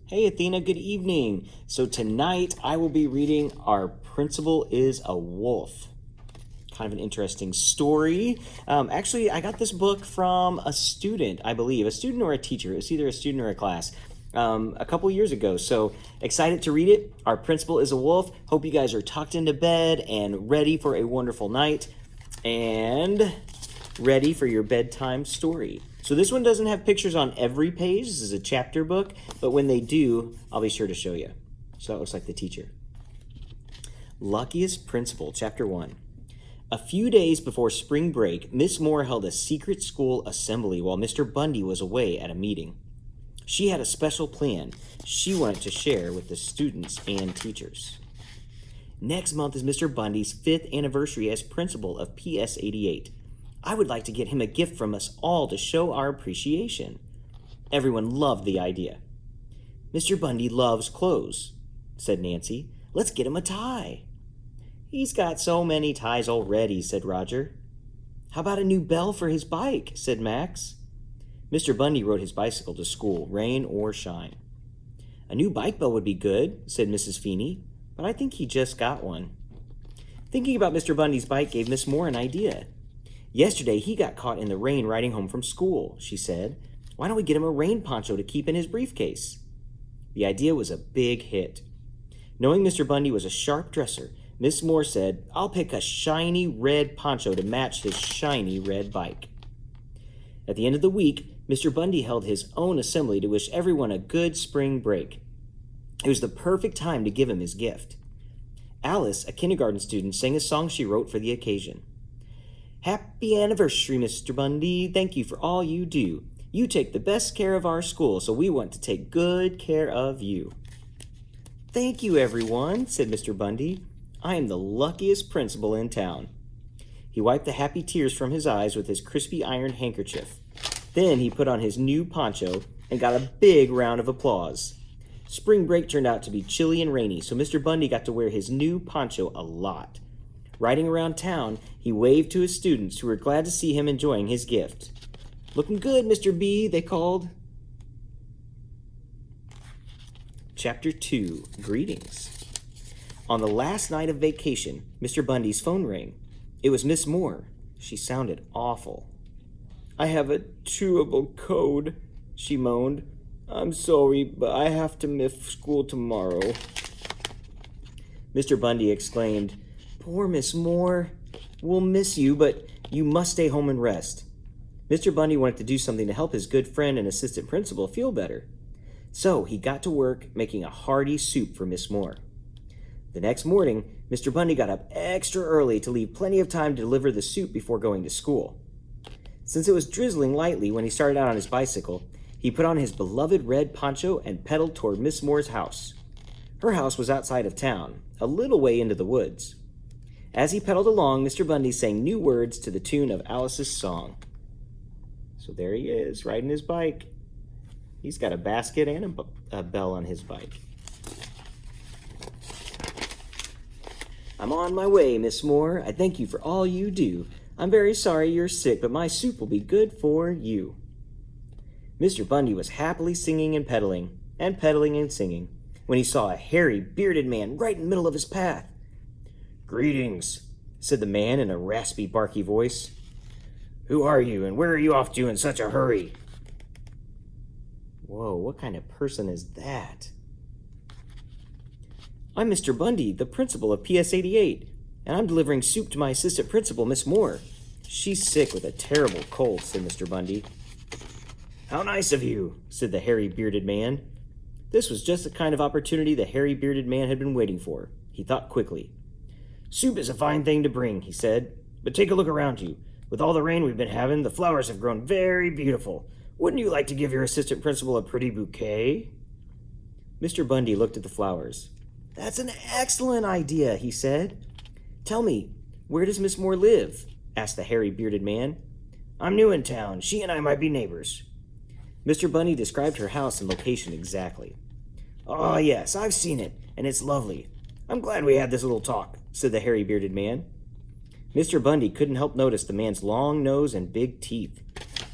Hey Athena, good evening. So tonight I will be reading Our Principal is a Wolf. Kind of an interesting story. Actually, I got this book from a student, I believe, a student or a teacher. It was either a student or a class a couple years ago. So excited to read it. Our Principal is a Wolf. Hope you guys are tucked into bed and ready for a wonderful night and ready for your bedtime story. So this one doesn't have pictures on every page. This is a chapter book, but when they do, I'll be sure to show you. So that looks like the teacher. Luckiest Principal, Chapter 1. A few days before spring break, Miss Moore held a secret school assembly while Mr. Bundy was away at a meeting. She had a special plan she wanted to share with the students and teachers. Next month is Mr. Bundy's 5th anniversary as principal of PS 88. I would like to get him a gift from us all to show our appreciation. Everyone loved the idea. Mr. Bundy loves clothes, said Nancy. Let's get him a tie. He's got so many ties already, said Roger. How about a new bell for his bike, said Max. Mr. Bundy rode his bicycle to school, rain or shine. A new bike bell would be good, said Mrs. Feeney, but I think he just got one. Thinking about Mr. Bundy's bike gave Miss Moore an idea. Yesterday he got caught in the rain riding home from school, she said. Why don't we get him a rain poncho to keep in his briefcase? The idea was a big hit. Knowing Mr. Bundy was a sharp dresser, Miss Moore said, I'll pick a shiny red poncho to match his shiny red bike. At the end of the week, Mr. Bundy held his own assembly to wish everyone a good spring break. It was the perfect time to give him his gift. Alice, a kindergarten student, sang a song she wrote for the occasion. Happy anniversary, Mr. Bundy. Thank you for all you do. You take the best care of our school, so we want to take good care of you. Thank you, everyone, said Mr. Bundy. I am the luckiest principal in town. He wiped the happy tears from his eyes with his crispy iron handkerchief. Then he put on his new poncho and got a big round of applause. Spring break turned out to be chilly and rainy, so Mr. Bundy got to wear his new poncho a lot. Riding around town, he waved to his students who were glad to see him enjoying his gift. Looking good, Mr. B, they called. Chapter 2, Greetings. On the last night of vacation, Mr. Bundy's phone rang. It was Miss Moore. She sounded awful. I have a terrible cold, she moaned. I'm sorry, but I have to miss school tomorrow. Mr. Bundy exclaimed, Poor Miss Moore. We'll miss you, but you must stay home and rest. Mr. Bundy wanted to do something to help his good friend and assistant principal feel better. So he got to work making a hearty soup for Miss Moore. The next morning, Mr. Bundy got up extra early to leave plenty of time to deliver the soup before going to school. Since it was drizzling lightly when he started out on his bicycle, he put on his beloved red poncho and pedaled toward Miss Moore's house. Her house was outside of town, a little way into the woods. As he pedaled along, Mr. Bundy sang new words to the tune of Alice's song. So there he is, riding his bike. He's got a basket and a bell on his bike. I'm on my way, Miss Moore. I thank you for all you do. I'm very sorry you're sick, but my soup will be good for you. Mr. Bundy was happily singing and pedaling and singing, when he saw a hairy, bearded man right in the middle of his path. Greetings, said the man in a raspy, barky voice. Who are you, and where are you off to in such a hurry? Whoa, what kind of person is that? I'm Mr. Bundy, the principal of PS 88, and I'm delivering soup to my assistant principal, Miss Moore. She's sick with a terrible cold, said Mr. Bundy. How nice of you, said the hairy, bearded man. This was just the kind of opportunity the hairy, bearded man had been waiting for. He thought quickly. Soup is a fine thing to bring, he said, but take a look around you. With all the rain we've been having, the flowers have grown very beautiful. Wouldn't you like to give your assistant principal a pretty bouquet? Mr. Bundy looked at the flowers. That's an excellent idea, he said. Tell me, where does Miss Moore live? Asked the hairy, bearded man. I'm new in town. She and I might be neighbors. Mr. Bundy described her house and location exactly. Oh, yes, I've seen it, and it's lovely. I'm glad we had this little talk, said the hairy, bearded man. Mr. Bundy couldn't help notice the man's long nose and big teeth.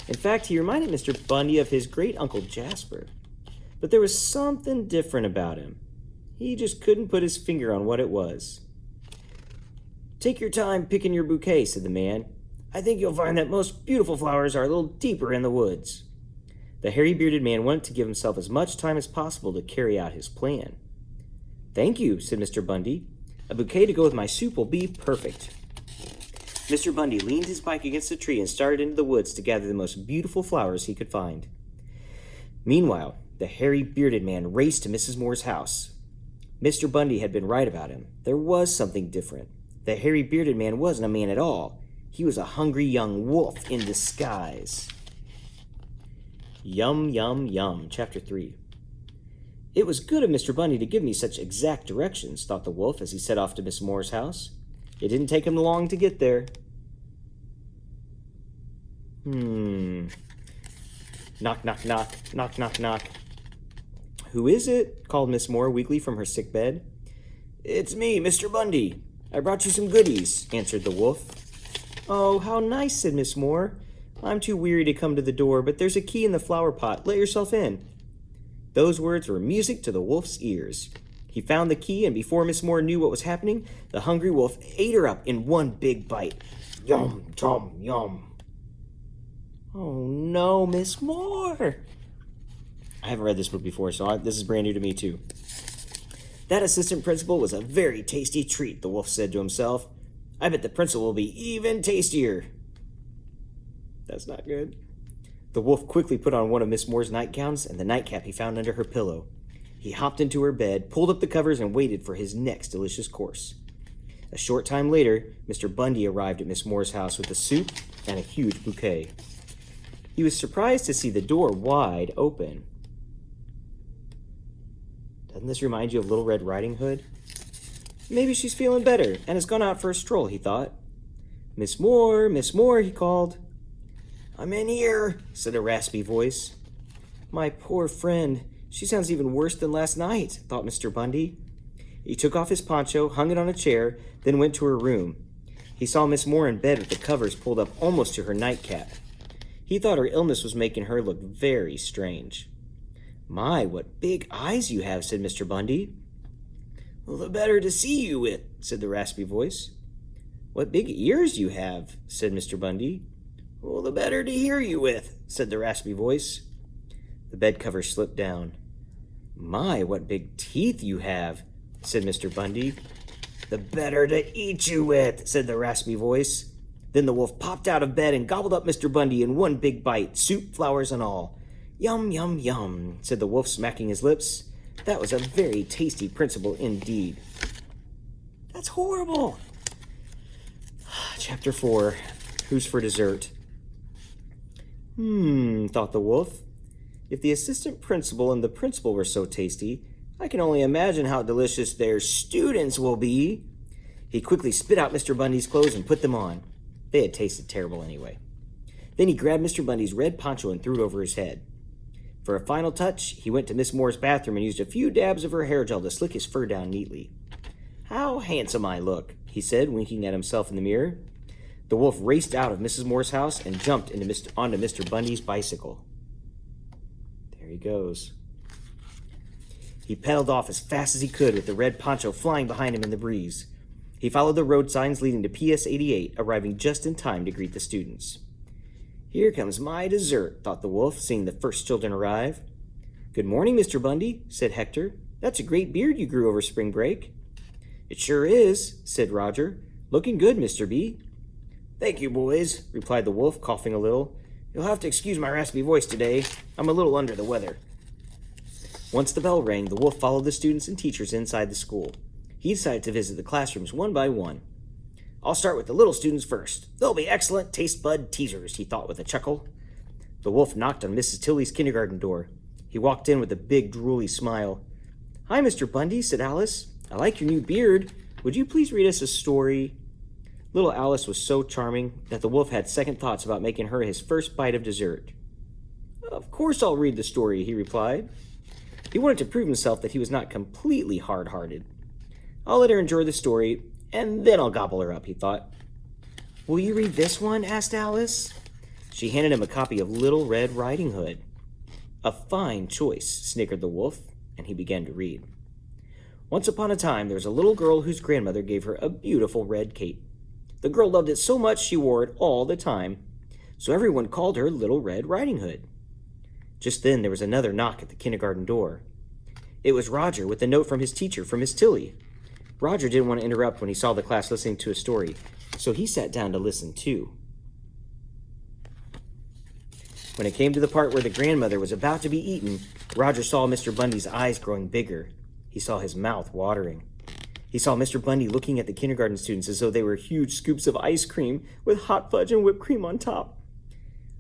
In fact, he reminded Mr. Bundy of his great-uncle Jasper. but there was something different about him. He just couldn't put his finger on what it was. "Take your time picking your bouquet," said the man. "I think you'll find that most beautiful flowers are a little deeper in the woods." The hairy bearded man wanted to give himself as much time as possible to carry out his plan. "Thank you," said Mr. Bundy. "A bouquet to go with my soup will be perfect." Mr. Bundy leaned his bike against a tree and started into the woods to gather the most beautiful flowers he could find. Meanwhile, the hairy bearded man raced to Mrs. Moore's house. Mr. Bundy had been right about him. There was something different. The hairy bearded man wasn't a man at all. He was a hungry young wolf in disguise. Yum, yum, yum. Chapter 3. "It was good of Mr. Bundy to give me such exact directions," thought the wolf as he set off to Miss Moore's house. It didn't take him long to get there. Knock, knock, knock, knock, knock, knock. "Who is it?" called Miss Moore weakly from her sick bed. "It's me, Mr. Bundy. I brought you some goodies," answered the wolf. "Oh, how nice," said Miss Moore. "I'm too weary to come to the door, but there's a key in the flower pot. Let yourself in." Those words were music to the wolf's ears. He found the key, and before Miss Moore knew what was happening, the hungry wolf ate her up in one big bite. Yum, tom, yum. "Oh no, Miss Moore!" I haven't read this book before, so this is brand new to me too. "That assistant principal was a very tasty treat," the wolf said to himself. "I bet the principal will be even tastier." That's not good. The wolf quickly put on one of Miss Moore's nightgowns and the nightcap he found under her pillow. He hopped into her bed, pulled up the covers, and waited for his next delicious course. A short time later, Mr. Bundy arrived at Miss Moore's house with the soup and a huge bouquet. He was surprised to see the door wide open. Doesn't this remind you of Little Red Riding Hood? Maybe she's feeling better and has gone out for a stroll, he thought. Miss Moore, he called. "I'm in here," said a raspy voice. "My poor friend, she sounds even worse than last night," thought Mr. Bundy. He took off his poncho, hung it on a chair, then went to her room. He saw Miss Moore in bed with the covers pulled up almost to her nightcap. He thought her illness was making her look very strange. "My, what big eyes you have," said Mr. Bundy. "Well, the better to see you with," said the raspy voice. "What big ears you have," said Mr. Bundy. "Well, the better to hear you with," said the raspy voice. The bed cover slipped down. "My, what big teeth you have," said Mr. Bundy. "The better to eat you with," said the raspy voice. Then the wolf popped out of bed and gobbled up Mr. Bundy in one big bite, soup, flowers, and all. "Yum, yum, yum," said the wolf, smacking his lips. "That was a very tasty principal indeed." That's horrible. Chapter 4. Who's for dessert? Thought the wolf. If the assistant principal and the principal were so tasty, I can only imagine how delicious their students will be. He quickly spit out Mr. Bundy's clothes and put them on. They had tasted terrible anyway. Then he grabbed Mr. Bundy's red poncho and threw it over his head. For a final touch, he went to Miss Moore's bathroom and used a few dabs of her hair gel to slick his fur down neatly. "How handsome I look," he said, winking at himself in the mirror. The wolf raced out of Mrs. Moore's house and jumped onto Mr. Bundy's bicycle. There he goes. He pedaled off as fast as he could with the red poncho flying behind him in the breeze. He followed the road signs leading to PS 88, arriving just in time to greet the students. "Here comes my dessert," thought the wolf, seeing the first children arrive. "Good morning, Mr. Bundy," said Hector. "That's a great beard you grew over spring break." "It sure is," said Roger. "Looking good, Mr. B." "Thank you, boys," replied the wolf, coughing a little. "You'll have to excuse my raspy voice today. I'm a little under the weather." Once the bell rang, the wolf followed the students and teachers inside the school. He decided to visit the classrooms one by one. "I'll start with the little students first. They'll be excellent taste bud teasers," he thought with a chuckle. The wolf knocked on Mrs. Tilley's kindergarten door. He walked in with a big, drooly smile. "Hi, Mr. Bundy," said Alice. "I like your new beard. Would you please read us a story?" Little Alice was so charming that the wolf had second thoughts about making her his first bite of dessert. "Of course I'll read the story," he replied. He wanted to prove himself that he was not completely hard-hearted. "I'll let her enjoy the story, and then I'll gobble her up," he thought. "Will you read this one?" asked Alice. She handed him a copy of Little Red Riding Hood. "A fine choice," snickered the wolf, and he began to read. "Once upon a time, there was a little girl whose grandmother gave her a beautiful red cape. The girl loved it so much she wore it all the time, so everyone called her Little Red Riding Hood." Just then there was another knock at the kindergarten door. It was Roger with a note from his teacher for Miss Tilly. Roger didn't want to interrupt when he saw the class listening to a story, so he sat down to listen too. When it came to the part where the grandmother was about to be eaten, Roger saw Mr. Bundy's eyes growing bigger. He saw his mouth watering. He saw Mr. Bundy looking at the kindergarten students as though they were huge scoops of ice cream with hot fudge and whipped cream on top.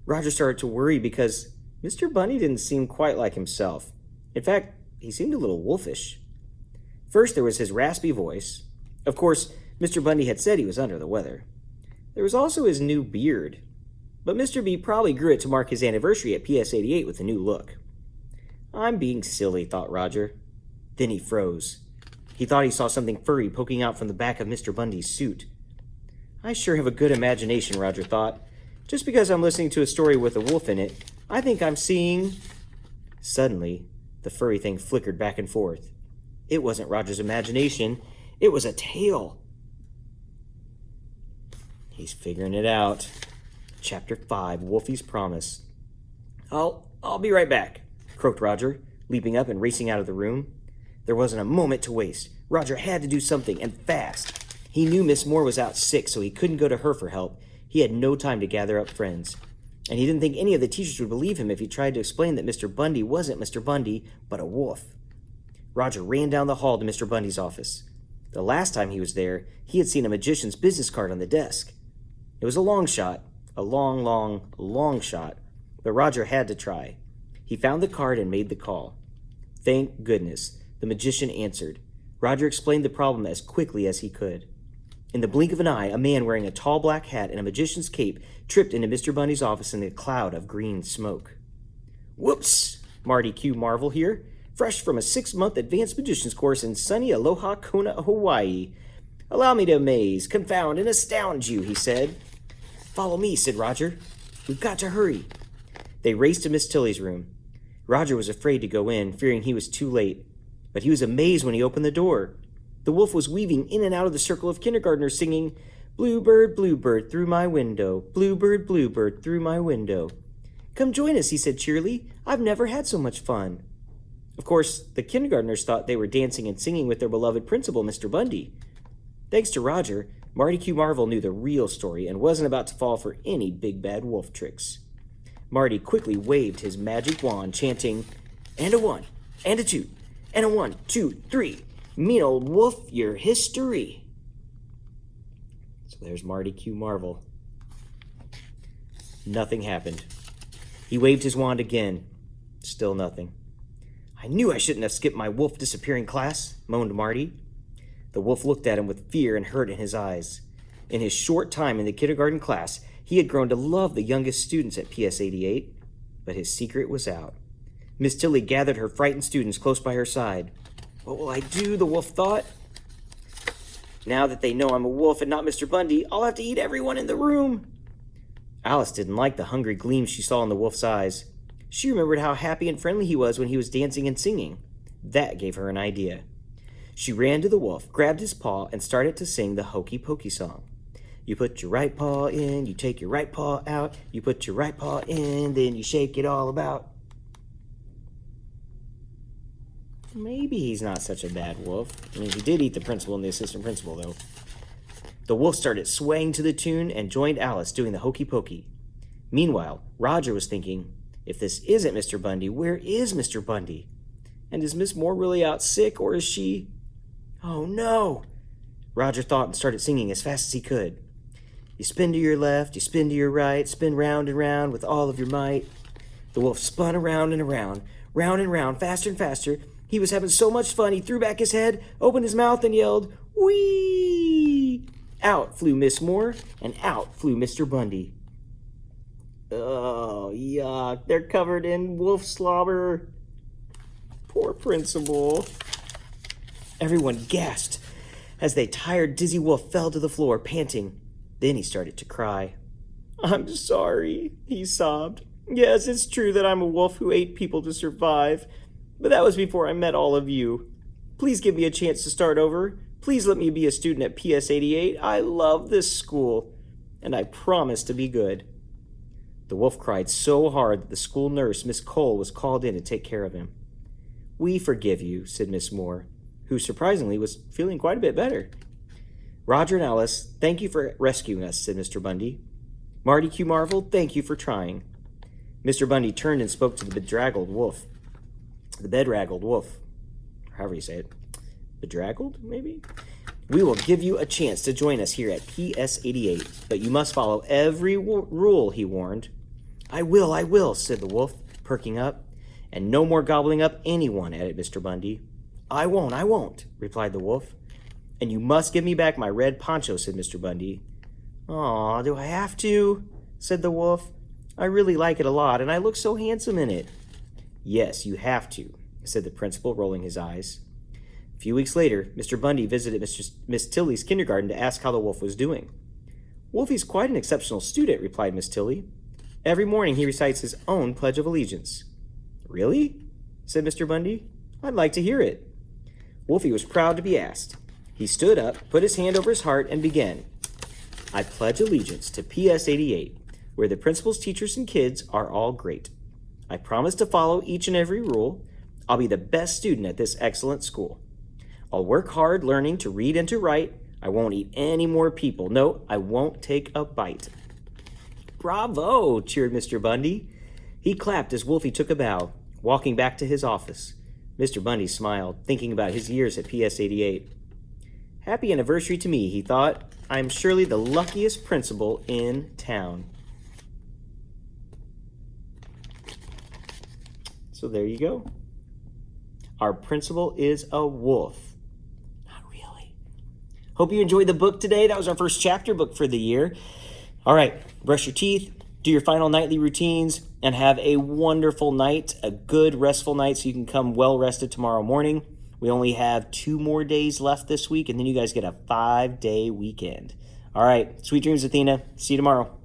Roger started to worry because Mr. Bundy didn't seem quite like himself. In fact, he seemed a little wolfish. First, there was his raspy voice. Of course, Mr. Bundy had said he was under the weather. There was also his new beard. But Mr. B probably grew it to mark his anniversary at PS 88 with a new look. "I'm being silly," thought Roger. Then he froze. He thought he saw something furry poking out from the back of Mr. Bundy's suit. "I sure have a good imagination," Roger thought. "Just because I'm listening to a story with a wolf in it, I think I'm seeing..." Suddenly, the furry thing flickered back and forth. It wasn't Roger's imagination. It was a tail. He's figuring it out. Chapter 5, Wolfie's Promise. I'll be right back," croaked Roger, leaping up and racing out of the room. There wasn't a moment to waste. Roger had to do something, and fast. He knew Miss Moore was out sick, so he couldn't go to her for help. He had no time to gather up friends. And he didn't think any of the teachers would believe him if he tried to explain that Mr. Bundy wasn't Mr. Bundy, but a wolf. Roger ran down the hall to Mr. Bundy's office. The last time he was there, he had seen a magician's business card on the desk. It was a long shot. A long shot, but Roger had to try. He found the card and made the call. Thank goodness, the magician answered. Roger explained the problem as quickly as he could. In the blink of an eye, a man wearing a tall black hat and a magician's cape tripped into Mr. Bundy's office in a cloud of green smoke. "Whoops! Marty Q. Marvel here, fresh from a 6-month advanced magician's course in sunny Aloha Kona, Hawaii. Allow me to amaze, confound, and astound you," he said. "Follow me," said Roger. "We've got to hurry." They raced to Miss Tilly's room. Roger was afraid to go in, fearing he was too late. But he was amazed when he opened the door. The wolf was weaving in and out of the circle of kindergartners, singing, "Bluebird, bluebird, through my window. Bluebird, bluebird, through my window." "Come join us," he said cheerily. "I've never had so much fun." Of course, the kindergartners thought they were dancing and singing with their beloved principal, Mr. Bundy. Thanks to Roger, Marty Q. Marvel knew the real story and wasn't about to fall for any big bad wolf tricks. Marty quickly waved his magic wand, chanting, "And a 1, and a 2, and a 1, 2, 3. Mean old wolf, your history." So there's Marty Q. Marvel. Nothing happened. He waved his wand again. Still nothing. "I knew I shouldn't have skipped my wolf disappearing class," moaned Marty. The wolf looked at him with fear and hurt in his eyes. In his short time in the kindergarten class, he had grown to love the youngest students at PS 88, but his secret was out. Miss Tilly gathered her frightened students close by her side. "What will I do?" the wolf thought. "Now that they know I'm a wolf and not Mr. Bundy, I'll have to eat everyone in the room." Alice didn't like the hungry gleam she saw in the wolf's eyes. She remembered how happy and friendly he was when he was dancing and singing. That gave her an idea. She ran to the wolf, grabbed his paw, and started to sing the Hokey Pokey song. "You put your right paw in, you take your right paw out, you put your right paw in, then you shake it all about." Maybe he's not such a bad wolf. I mean, he did eat the principal and the assistant principal, though. The wolf started swaying to the tune and joined Alice doing the Hokey Pokey. Meanwhile, Roger was thinking, if this isn't Mr. Bundy, where is Mr. Bundy? And is Miss Moore really out sick, or is she... Oh, no! Roger thought and started singing as fast as he could. "You spin to your left, you spin to your right, spin round and round with all of your might." The wolf spun around and around, faster and faster. He was having so much fun, he threw back his head, opened his mouth, and yelled, "Whee!" Out flew Miss Moore, and out flew Mr. Bundy. Oh, yuck. They're covered in wolf slobber. Poor principal. Everyone gasped as the tired, dizzy wolf fell to the floor, panting. Then he started to cry. "I'm sorry," he sobbed. Yes, it's true that I'm a wolf who ate people to survive, but that was before I met all of you. Please give me a chance to start over. Please let me be a student at PS 88. I love this school, and I promise to be good." The wolf cried so hard that the school nurse, Miss Cole, was called in to take care of him. "We forgive you," said Miss Moore, who surprisingly was feeling quite a bit better. "Roger and Alice, thank you for rescuing us," said Mr. Bundy. "Marty Q. Marvel, thank you for trying." Mr. Bundy turned and spoke to the bedraggled wolf. However you say it. Bedraggled, maybe? "We will give you a chance to join us here at PS 88, but you must follow every rule," he warned. I will, said the wolf, perking up. "And no more gobbling up anyone," added Mr. Bundy. I won't, replied the wolf. "And you must give me back my red poncho," said Mr. Bundy. "Aw, do I have to?" said the wolf. "I really like it a lot, and I look so handsome in it." "Yes, you have to," said the principal, rolling his eyes. A few weeks later, Mr. Bundy visited Miss Tilly's kindergarten to ask how the wolf was doing. "Wolfie's quite an exceptional student," replied Miss Tilly. "Every morning he recites his own Pledge of Allegiance." "Really?" said Mr. Bundy. "I'd like to hear it." Wolfie was proud to be asked. He stood up, put his hand over his heart, and began. "I pledge allegiance to PS 88, where the principals, teachers, and kids are all great. I promise to follow each and every rule. I'll be the best student at this excellent school. I'll work hard learning to read and to write. I won't eat any more people. No, I won't take a bite." "Bravo!" cheered Mr. Bundy. He clapped as Wolfie took a bow, walking back to his office. Mr. Bundy smiled, thinking about his years at PS 88. "Happy anniversary to me," he thought. "I'm surely the luckiest principal in town." So there you go. Our principal is a wolf. Not really. Hope you enjoyed the book today. That was our first chapter book for the year. All right, brush your teeth, do your final nightly routines, and have a wonderful night, a good restful night so you can come well rested tomorrow morning. We only have 2 more days left this week, and then you guys get a 5-day weekend. All right, sweet dreams, Athena. See you tomorrow.